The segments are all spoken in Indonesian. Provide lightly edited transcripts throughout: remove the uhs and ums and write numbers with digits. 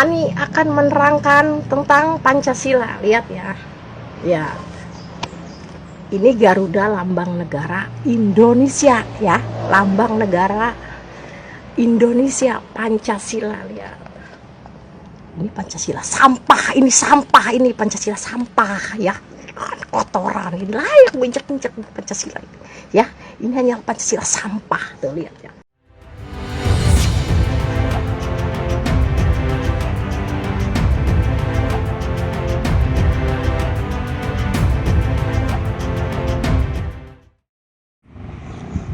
Ani akan menerangkan tentang Pancasila. Lihat ya. Ya. Ini Garuda lambang negara Indonesia ya. Lambang negara Indonesia, Pancasila. Lihat. Ini Pancasila sampah, ini Pancasila sampah ya. Kotoran ini layak injak-injak Pancasila ini. Ya, ini hanya Pancasila sampah. Tuh lihat ya.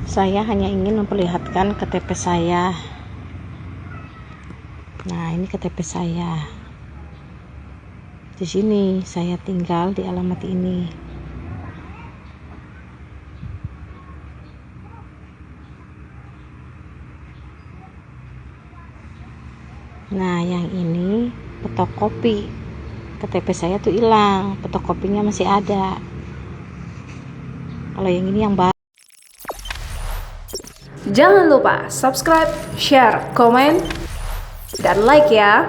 Saya hanya ingin memperlihatkan KTP saya. Nah, ini KTP saya. Di sini saya tinggal di alamat ini. Nah, yang ini fotokopi. KTP saya tuh hilang, fotokopinya masih ada. Kalau yang ini yang baru. Jangan lupa subscribe, share, komen, dan like ya.